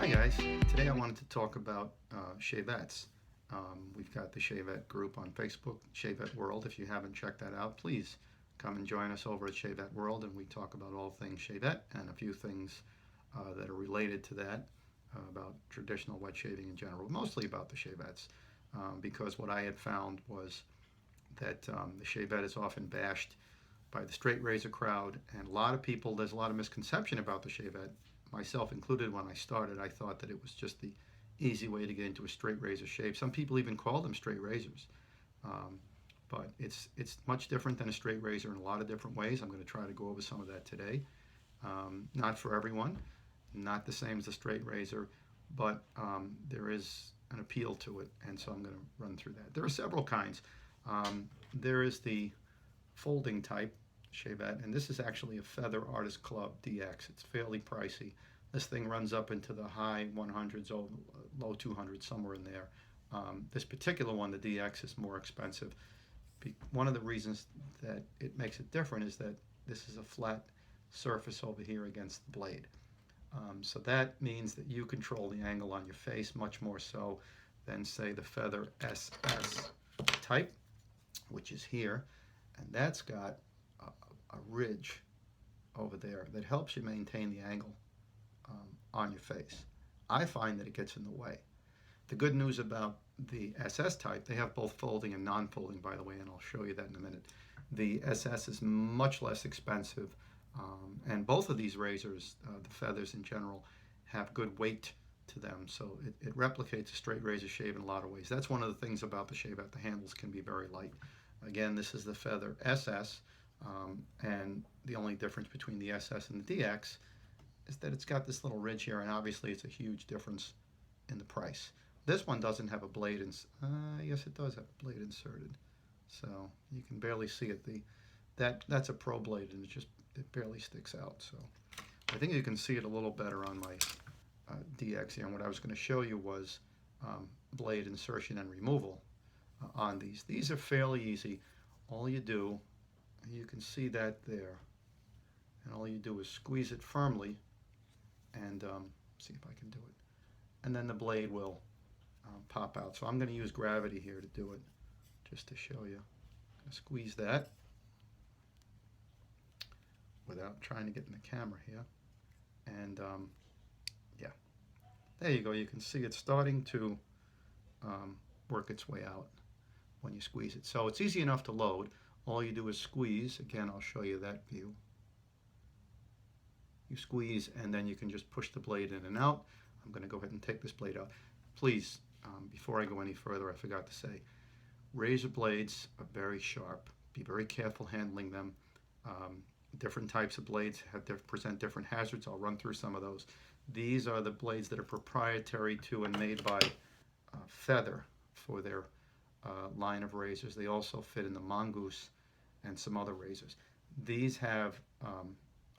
Hi guys, today I wanted to talk about shavettes. We've got the Shavette group on Facebook, Shavette World. If you haven't checked that out, please come and join us over at Shavette World, and we talk about all things Shavette and a few things that are related to that, about traditional wet shaving in general, mostly about the shavettes, because what I had found was that the shavette is often bashed by the straight razor crowd, and a lot of people, there's a lot of misconception about the shavette, myself included. When I started, I thought that it was just the easy way to get into a straight razor shave. Some people even call them straight razors, um, but it's much different than a straight razor in a lot of different ways. I'm going to try to go over some of that today. Not for everyone, not the same as a straight razor, but there is an appeal to it, and so I'm going to run through that. There are several kinds. There is the folding type shavette, and this is actually a Feather Artist Club DX. It's fairly pricey. This thing runs up into the high 100s, low 200s, somewhere in there. This particular one, the DX, is more expensive. One of the reasons that it makes it different is that this is a flat surface over here against the blade. So that means that you control the angle on your face much more so than, say, the Feather SS type, which is here, and that's got a ridge over there that helps you maintain the angle on your face. I find that it gets in the way. The good news about the SS type, they have both folding and non-folding, by the way, and I'll show you that in a minute. The SS is much less expensive, and both of these razors, the feathers in general, have good weight to them, so it replicates a straight razor shave in a lot of ways. That's one of the things about the shavette. The handles can be very light. Again, this is the Feather SS, and the only difference between the SS and the DX is that it's got this little ridge here, and obviously it's a huge difference in the price. This one doesn't have a blade, yes it does have a blade inserted, so you can barely see it. That's a pro blade, and it barely sticks out. So I think you can see it a little better on my DX here. And what I was going to show you was blade insertion and removal on these. These are fairly easy. All you do, you can see that there, and all you do is squeeze it firmly, and see if I can do it, and then the blade will pop out. So I'm going to use gravity here to do it, just to show you. I'm going to squeeze that without trying to get in the camera here, and yeah, there you go. You can see it's starting to work its way out when you squeeze it. So it's easy enough to load. All you do is squeeze. Again, I'll show you that view. You squeeze, and then you can just push the blade in and out. I'm going to go ahead and take this blade out. Please, before I go any further, I forgot to say, razor blades are very sharp. Be very careful handling them. Different types of blades present different hazards. I'll run through some of those. These are the blades that are proprietary to and made by Feather for their line of razors. They also fit in the Mongoose and some other razors. These have,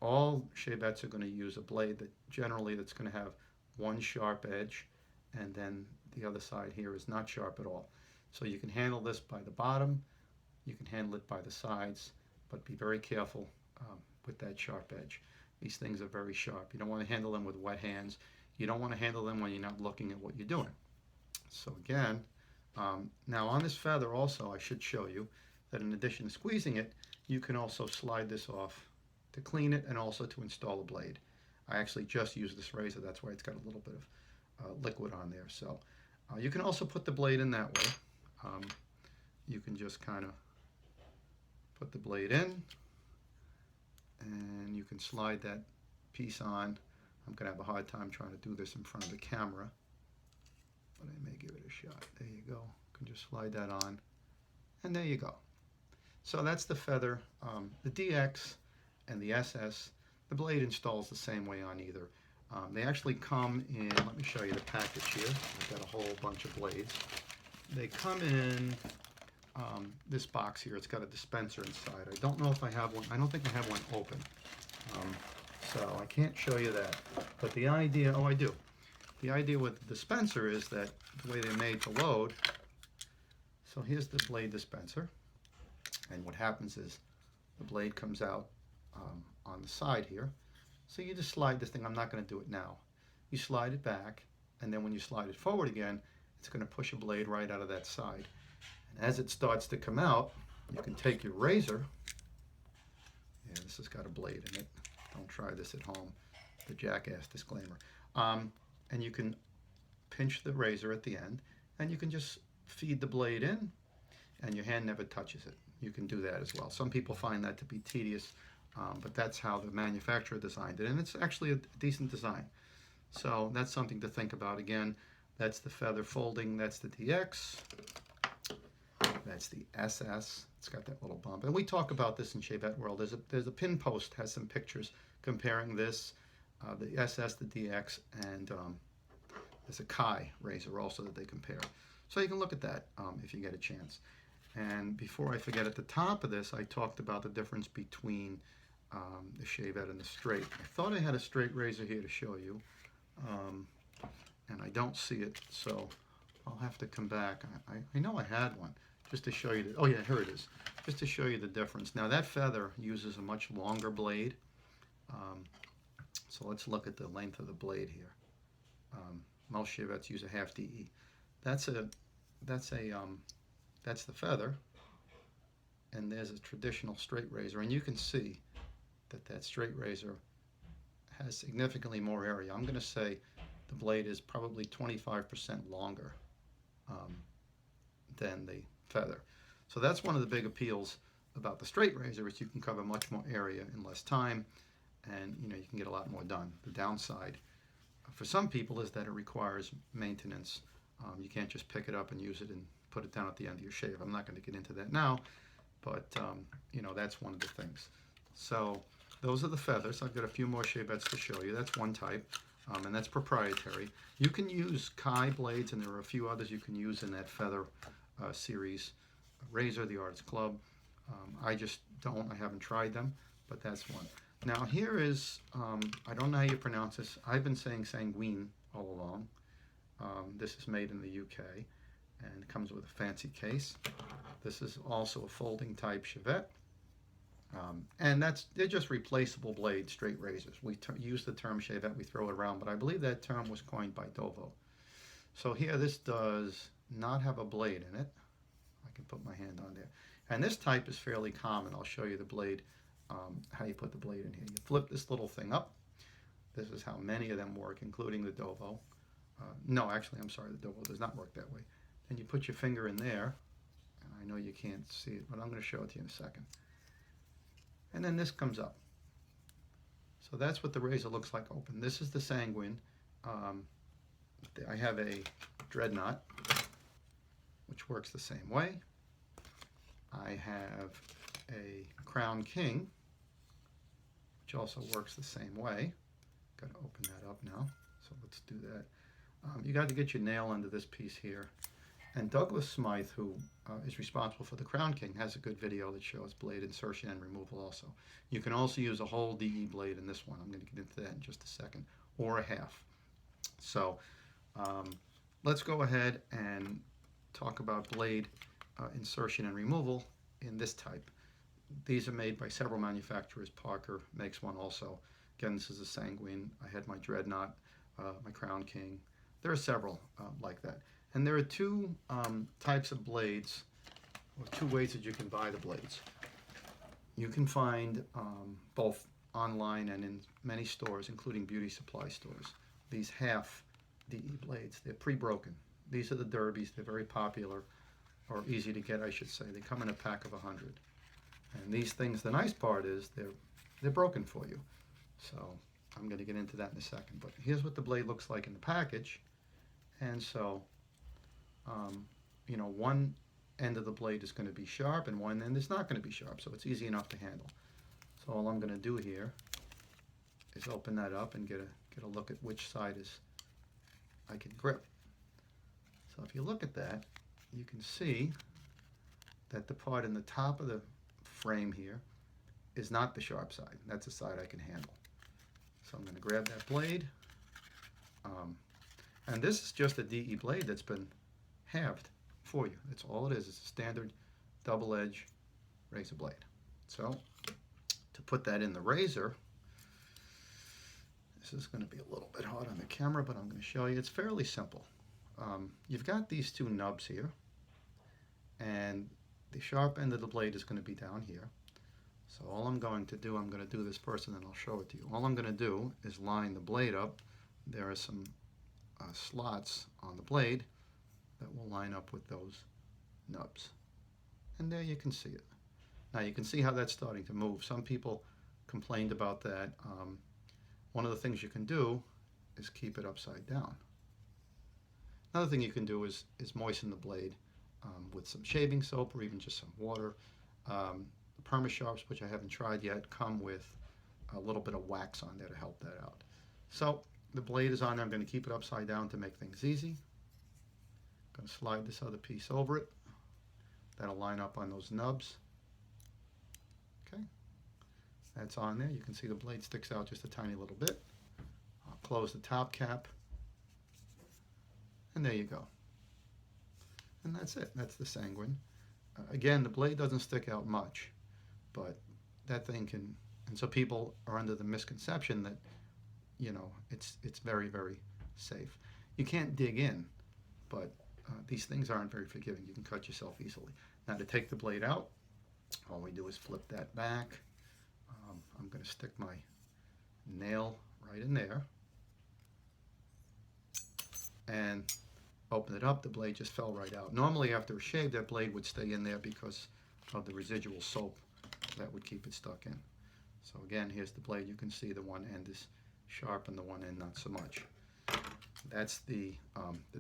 all shavettes are going to use a blade that's going to have one sharp edge, and then the other side here is not sharp at all. So you can handle this by the bottom, you can handle it by the sides, but be very careful with that sharp edge. These things are very sharp. You don't want to handle them with wet hands. You don't want to handle them when you're not looking at what you're doing. So again, now on this feather also, I should show you that in addition to squeezing it, you can also slide this off to clean it and also to install a blade. I actually just used this razor, that's why it's got a little bit of liquid on there. So you can also put the blade in that way. You can just kind of put the blade in, and you can slide that piece on. I'm going to have a hard time trying to do this in front of the camera, but I may give it a shot. There you go. You can just slide that on, and there you go. So that's the Feather. The DX and the SS, the blade installs the same way on either. They actually come in, let me show you the package here. I've got a whole bunch of blades. They come in this box here. It's got a dispenser inside. I don't know if I have one. I don't think I have one open. So I can't show you that. But the idea, oh I do. The idea with the dispenser is that the way they're made to load, so here's the blade dispenser, and what happens is the blade comes out on the side here. So you just slide this thing. I'm not going to do it now. you slide it back, and then when you slide it forward again, it's going to push a blade right out of that side. And as it starts to come out, you can take your razor. Yeah, this has got a blade in it. Don't try this at home. The jackass disclaimer. And you can pinch the razor at the end, and you can just feed the blade in, and your hand never touches it. You can do that as well. Some people find that to be tedious, but that's how the manufacturer designed it, and it's actually a decent design. So that's something to think about. Again, that's the feather folding, that's the DX, that's the SS. It's got that little bump, and we talk about this in Shavette World. There's a pin post, has some pictures comparing this, the SS, the DX, and there's a Kai razor also that they compare. So you can look at that if you get a chance. And before I forget, at the top of this, I talked about the difference between the Shavette and the straight. I thought I had a straight razor here to show you, and I don't see it, so I'll have to come back. I know I had one, just to show you the, oh yeah, here it is, just to show you the difference. Now that feather uses a much longer blade, so let's look at the length of the blade here. Most Shavettes use a half DE. That's the feather, and there's a traditional straight razor, and you can see that straight razor has significantly more area. I'm going to say the blade is probably 25% longer than the feather. So that's one of the big appeals about the straight razor, is you can cover much more area in less time, and you can get a lot more done. The downside for some people is that it requires maintenance. You can't just pick it up and use it and put it down at the end of your shave. I'm not going to get into that now, but that's one of the things. So those are the feathers. I've got a few more shavettes to show you. That's one type, and that's proprietary. You can use Kai blades, and there are a few others you can use in that feather series. Razor, the Artist Club. I just don't. I haven't tried them, but that's one. Now here is, I don't know how you pronounce this. I've been saying sanguine all along. This is made in the UK, and it comes with a fancy case. This is also a folding type Shavette. And they're just replaceable blade straight razors. We use the term Shavette, we throw it around, but I believe that term was coined by Dovo. So here, this does not have a blade in it. I can put my hand on there. And this type is fairly common. I'll show you the blade, how you put the blade in here. You flip this little thing up. This is how many of them work, including the Dovo. No, actually, I'm sorry, the Dovo does not work that way. Then you put your finger in there. And I know you can't see it, but I'm going to show it to you in a second. And then this comes up. So that's what the razor looks like open. This is the sanguine. I have a dreadnought, which works the same way. I have a Crown King, which also works the same way. Got to open that up now. So let's do that. You got to get your nail under this piece here. And Douglas Smythe, who is responsible for the Crown King, has a good video that shows blade insertion and removal also. You can also use a whole DE blade in this one. I'm going to get into that in just a second, or a half. So let's go ahead and talk about blade insertion and removal in this type. These are made by several manufacturers. Parker makes one also. Again, this is a sanguine. I had my dreadnought, my Crown King. There are several like that. And there are two types of blades, or two ways that you can buy the blades. You can find both online and in many stores, including beauty supply stores, these half DE blades. They're pre-broken. These are the derbies. They're very popular, or easy to get, I should say. They come in a pack of 100. And these things, the nice part is they're broken for you. So I'm going to get into that in a second. But here's what the blade looks like in the package. And so one end of the blade is going to be sharp and one end is not going to be sharp, so it's easy enough to handle. So all I'm going to do here is open that up and get a look at which side I can grip. So if you look at that, you can see that the part in the top of the frame here is not the sharp side. That's the side I can handle. So I'm going to grab that blade, and this is just a DE blade that's been halved for you. That's all it is. It's a standard double edge razor blade. So to put that in the razor, This is going to be a little bit hard on the camera, but I'm going to show you. It's fairly simple. You've got these two nubs here, and the sharp end of the blade is going to be down here. So all I'm going to do, I'm going to do this first and then I'll show it to you. All I'm going to do is line the blade up. There are some slots on the blade that will line up with those nubs. And there you can see it. Now you can see how that's starting to move. Some people complained about that. One of the things you can do is keep it upside down. Another thing you can do is moisten the blade with some shaving soap or even just some water. The Perma Sharps, which I haven't tried yet, come with a little bit of wax on there to help that out. So the blade is on there. I'm going to keep it upside down to make things easy. I'm going to slide this other piece over it. That'll line up on those nubs. Okay, that's on there. You can see the blade sticks out just a tiny little bit. I'll close the top cap. And there you go. And that's it. That's the Sanguine. Again, the blade doesn't stick out much, but that thing can, and so people are under the misconception that, you know, it's very, very safe. You can't dig in, but these things aren't very forgiving. You can cut yourself easily. Now to take the blade out, all we do is flip that back. I'm going to stick my nail right in there and open it up. The blade just fell right out. Normally after a shave, that blade would stay in there because of the residual soap that would keep it stuck in. So again, here's the blade. You can see the one end is sharp and the one end not so much. That's the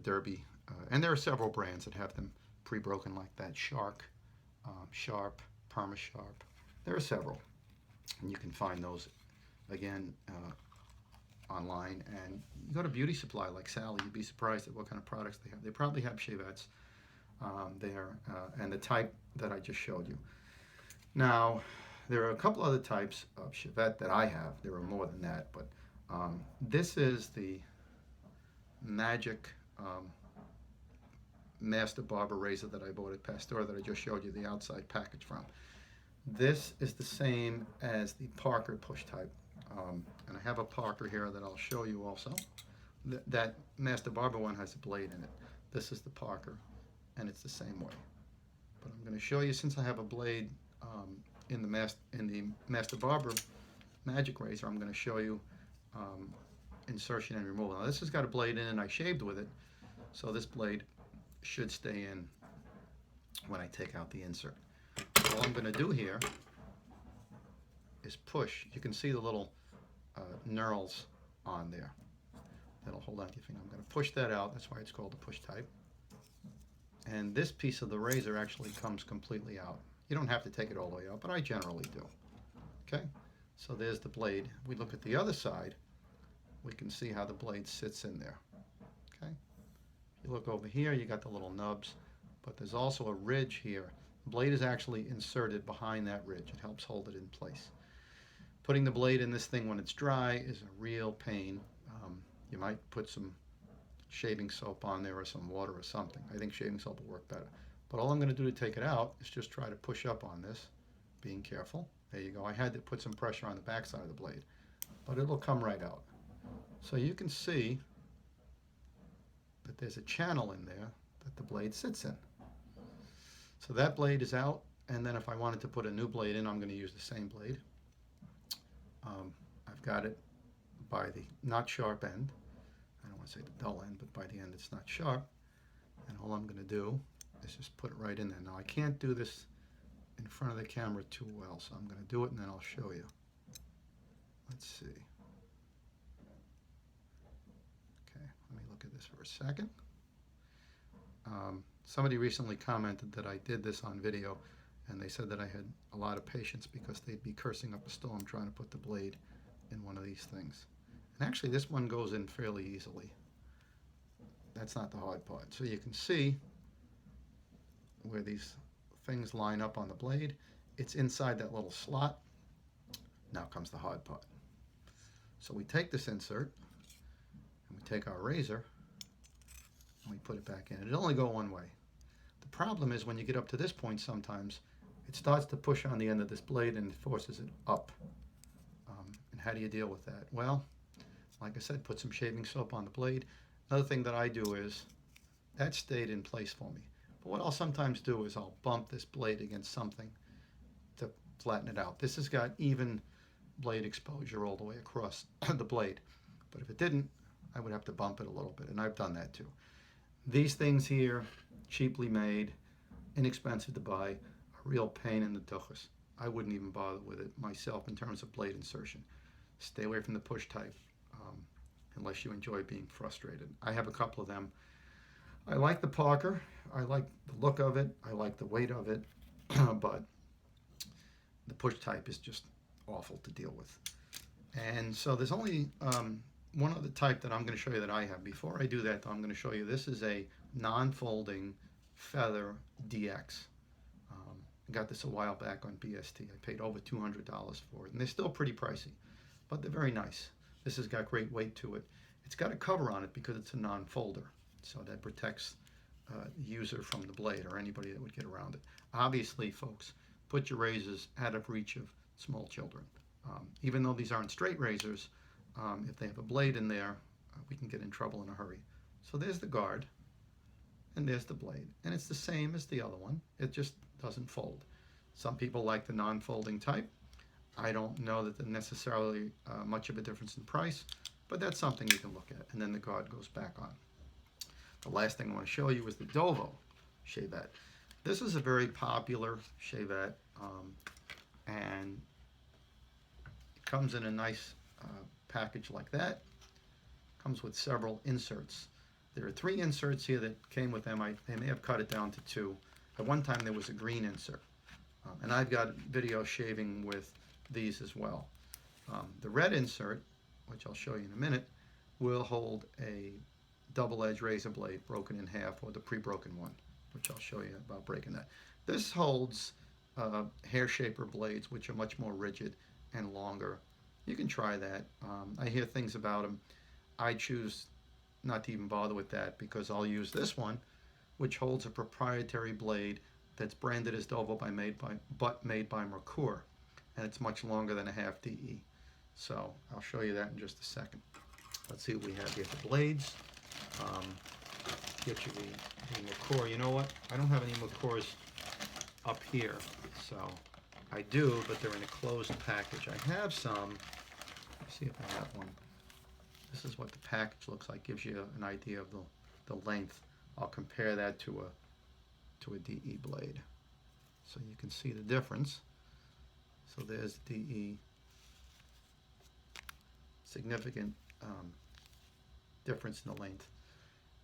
Derby, and there are several brands that have them pre-broken like that. Shark, Sharp, Perma Sharp. There are several, and you can find those again online. And you go to beauty supply like Sally, you'd be surprised at what kind of products they have. They probably have shavettes there, and the type that I just showed you. Now, there are a couple other types of shavette that I have. There are more than that, but this is the Magic Master Barber razor that I bought at Pasteur that I just showed you the outside package from. This is the same as the Parker push type. And I have a Parker here that I'll show you also. That Master Barber one has a blade in it. This is the Parker, and it's the same way. But I'm going to show you, since I have a blade in the Master Barber Magic Razor, I'm going to show you Insertion and Removal. Now this has got a blade in and I shaved with it, so this blade should stay in when I take out the insert. All I'm going to do here is push. You can see the little knurls on there that'll hold on to your finger. I'm going to push that out. That's why it's called the push type. And this piece of the razor actually comes completely out. You don't have to take it all the way out, but I generally do. Okay, so there's the blade. If we look at the other side, we can see how the blade sits in there. Okay, if you look over here, you got the little nubs, but there's also a ridge here. The blade is actually inserted behind that ridge. It helps hold it in place. Putting the blade in this thing when it's dry is a real pain. You might put some shaving soap on there or some water or something. I think shaving soap will work better. But all I'm going to do to take it out is just try to push up on this, being careful. There you go. I had to put some pressure on the back side of the blade, but it'll come right out. So you can see that there's a channel in there that the blade sits in. So that blade is out, and then if I wanted to put a new blade in, I'm going to use the same blade. I've got it by the not sharp end. I don't want to say the dull end, but by the end it's not sharp. And all I'm going to do is just put it right in there. Now I can't do this in front of the camera too well, so I'm going to do it and then I'll show you. Let's see. Okay, let me look at this for a second. Somebody recently commented that I did this on video, and they said that I had a lot of patience because they'd be cursing up a storm trying to put the blade in one of these things. And actually this one goes in fairly easily. That's not the hard part. So you can see where these things line up on the blade. It's inside that little slot. Now comes the hard part. So we take this insert and we take our razor and we put it back in. It'll only go one way. The problem is when you get up to this point, sometimes it starts to push on the end of this blade and it forces it up. And how do you deal with that? Well, Like I said, put some shaving soap on the blade. Another thing that I do is, that stayed in place for me. But what I'll sometimes do is I'll bump this blade against something to flatten it out. This has got even blade exposure all the way across the blade. But if it didn't, I would have to bump it a little bit, and I've done that too. These things here, cheaply made, inexpensive to buy, a real pain in the tuchus. I wouldn't even bother with it myself in terms of blade insertion. Stay away from the push type unless you enjoy being frustrated. I have a couple of them. I like the Parker. I like the look of it. I like the weight of it. But the push type is just awful to deal with. And so there's only one other type that I'm going to show you that I have. Before I do that, though, I'm going to show you, this is a non-folding feather DX. I got this a while back on BST. I paid over $200 for it, and they're still pretty pricey, but they're very nice. This has got great weight to it. It's got a cover on it because it's a non-folder, so that protects the user from the blade or anybody that would get around it. Obviously, folks, put your razors out of reach of small children. Even though these aren't straight razors, if they have a blade in there, we can get in trouble in a hurry. So there's the guard, and there's the blade, and it's the same as the other one. It just doesn't fold. Some people like the non-folding type. I don't know that there's necessarily much of a difference in price, but that's something you can look at. And then the guard goes back on. The last thing I want to show you is the Dovo Shavette. This is a very popular shavette, and it comes in a nice package like that. Comes with several inserts. There are 3 inserts here that came with them. They may have cut it down to 2. At one time there was a green insert, and I've got video shaving with these as well. The red insert, which I'll show you in a minute, will hold a double-edged razor blade broken in half, or the pre-broken one, which I'll show you about breaking that. This holds hair shaper blades, which are much more rigid and longer. You can try that. I hear things about them. I choose not to even bother with that because I'll use this one, which holds a proprietary blade that's branded as Dovo but made by Merkur, and it's much longer than a half DE. So I'll show you that in just a second. Let's see what we have here. The blades. Get you the Merkur. You know what? I don't have any Merkurs up here, so I do, but they're in a closed package. I have some. Let's see if I have one. This is what the package looks like. Gives you an idea of the length. I'll compare that to a DE blade, so you can see the difference. So there's the DE. Significant difference in the length.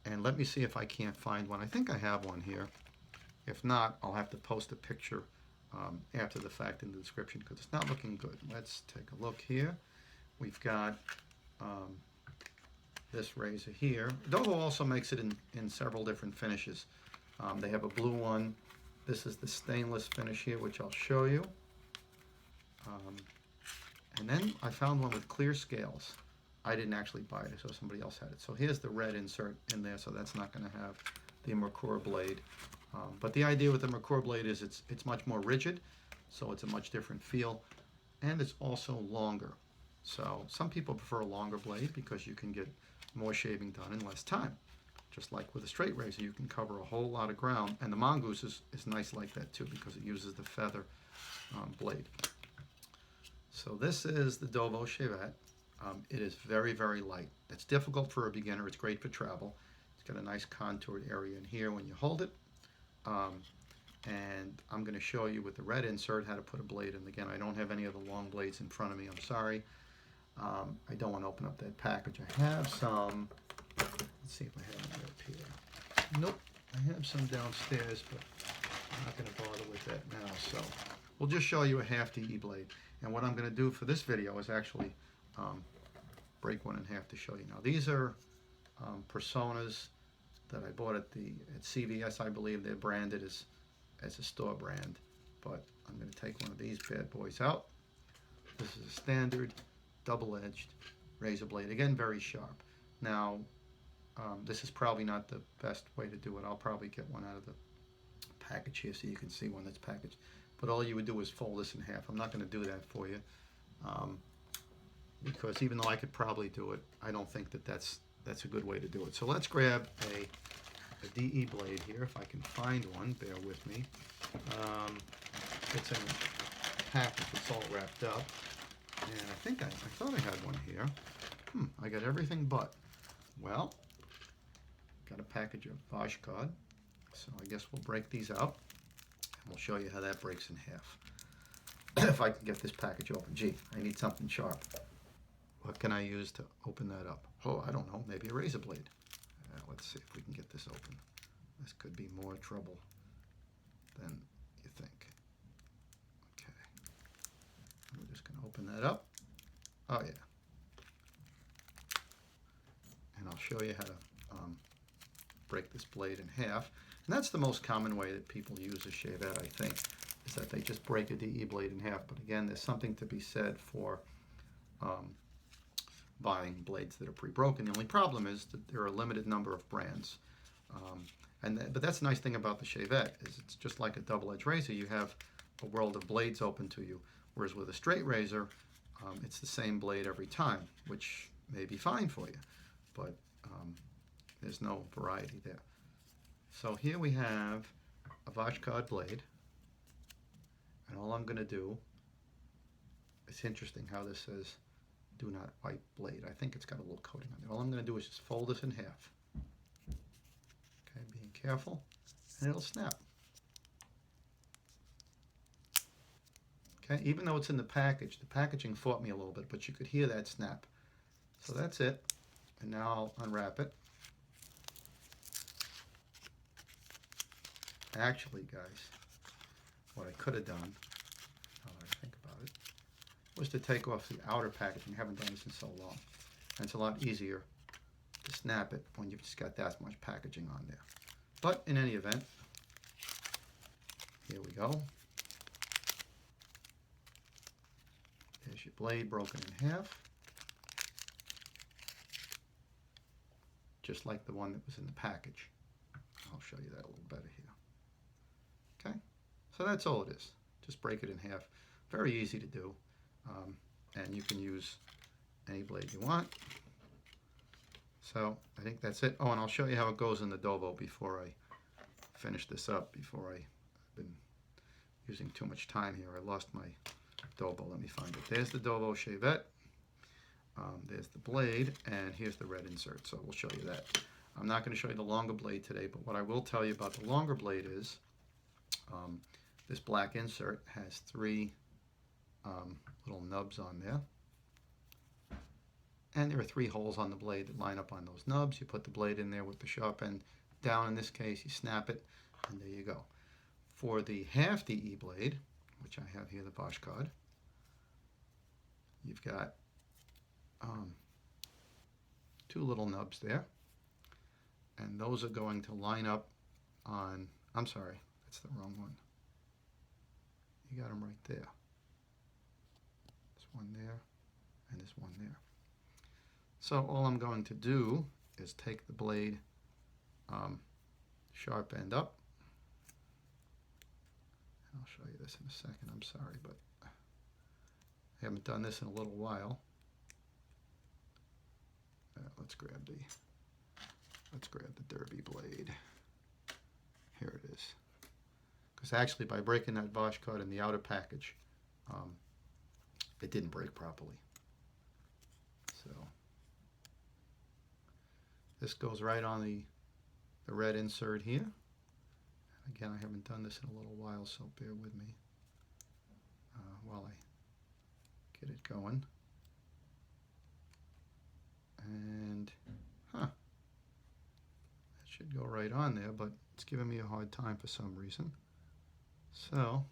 And let me see if I can't find one. I think I have one here. If not, I'll have to post a picture after the fact in the description because it's not looking good. Let's take a look here. We've got this razor here. Dovo also makes it in several different finishes. They have a blue one. This is the stainless finish here, which I'll show you. And then I found one with clear scales. I didn't actually buy it, so somebody else had it. So here's the red insert in there, so that's not going to have the Merkur blade. But the idea with the Merkur blade is it's much more rigid, so it's a much different feel, and it's also longer. So some people prefer a longer blade because you can get more shaving done in less time. Just like with a straight razor, you can cover a whole lot of ground, and the mongoose is nice like that too because it uses the feather blade. So this is the Dovo Shavette. It is very, very light. It's difficult for a beginner. It's great for travel. It's got a nice contoured area in here when you hold it. And I'm going to show you with the red insert how to put a blade in. Again, I don't have any of the long blades in front of me. I'm sorry. I don't want to open up that package. I have some. Let's see if I have any up here. Nope. I have some downstairs, but I'm not going to bother with that now. So we'll just show you a half DE blade. And what I'm going to do for this video is actually break one in half to show you. Now these are personas that I bought at CVS. I believe they're branded as a store brand, but I'm going to take one of these bad boys out. This is a standard double-edged razor blade. Again, very sharp. Now this is probably not the best way to do it. I'll probably get one out of the package here so you can see one that's packaged. But all you would do is fold this in half. I'm not going to do that for you. because even though I could probably do it, I don't think that that's a good way to do it. So let's grab a DE blade here, if I can find one. Bear with me. It's in a package. It's all wrapped up. And I think I thought I had one here. I got everything but. Well, got a package of wash card. So I guess we'll break these out. And we'll show you how that breaks in half. If I can get this package open. Gee, I need something sharp. What can I use to open that up? Oh, I don't know. Maybe a razor blade. Let's see if we can get this open. This could be more trouble than you think. Okay. We're just going to open that up. Oh, yeah. And I'll show you how to break this blade in half. And that's the most common way that people use a shavette, I think, is that they just break a DE blade in half. But again, there's something to be said for buying blades that are pre-broken. The only problem is that there are a limited number of brands. But that's the nice thing about the shavette, is it's just like a double-edged razor. You have a world of blades open to you, whereas with a straight razor, it's the same blade every time, which may be fine for you, but there's no variety there. So here we have a Vashcard blade, and all I'm going to do, it's interesting how this says do not wipe blade. I think it's got a little coating on it. All I'm going to do is just fold this in half. Okay, being careful, and it'll snap. Okay, even though it's in the package, the packaging fought me a little bit, but you could hear that snap. So that's it. And now I'll unwrap it. Actually, guys, what I could have done, now that I think about it, was to take off the outer packaging. I haven't done this in so long. And it's a lot easier to snap it when you've just got that much packaging on there. But in any event, here we go. There's your blade broken in half. Just like the one that was in the package. I'll show you that a little better here. Okay, so that's all it is. Just break it in half. Very easy to do. And you can use any blade you want. So I think that's it. Oh, and I'll show you how it goes in the Dovo before I finish this up, before I've been using too much time here. I lost my Dovo. Let me find it. There's the Dovo Shavette. There's the blade, and here's the red insert. So we'll show you that. I'm not going to show you the longer blade today, but what I will tell you about the longer blade is this black insert has three little nubs on there. And there are three holes on the blade that line up on those nubs. You put the blade in there with the sharp end down. In this case, you snap it, and there you go. For the half DE blade, which I have here, the Bosch card, you've got two little nubs there. And those are going to line up on, I'm sorry, that's the wrong one. You got them right there. This one there, and this one there. So all I'm going to do is take the blade sharp end up. I'll show you this in a second. I'm sorry, but I haven't done this in a little while. Let's grab the derby blade. Here it is. Because actually, by breaking that Bosch card in the outer package, it didn't break properly. So this goes right on the red insert here. Again, I haven't done this in a little while, so bear with me while I get it going. And, that should go right on there, but it's giving me a hard time for some reason. So,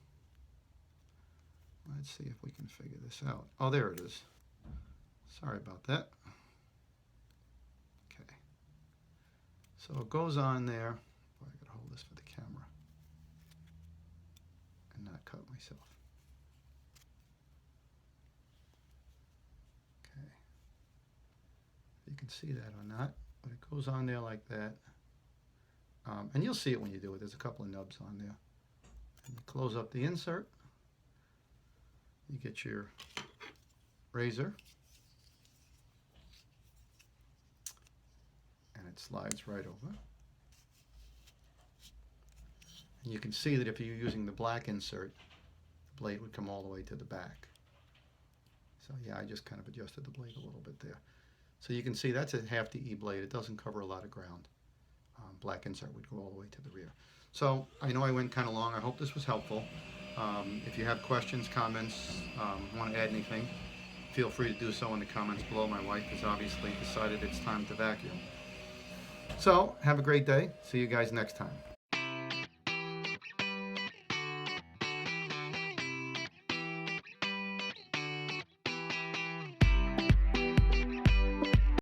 let's see if we can figure this out. Oh, there it is. Sorry about that. Okay. So it goes on there. Boy, I gotta hold this for the camera and not cut myself. Okay. You can see that or not, but it goes on there like that. And you'll see it when you do it. There's a couple of nubs on there. And you close up the insert. You get your razor, That slides right over. And you can see that if you're using the black insert, the blade would come all the way to the back. So yeah, I just kind of adjusted the blade a little bit there. So you can see that's a half the E blade. It doesn't cover a lot of ground. Black insert would go all the way to the rear. So I know I went kind of long. I hope this was helpful. If you have questions, comments, want to add anything, feel free to do so in the comments below. My wife has obviously decided it's time to vacuum. So have a great day. See you guys next time.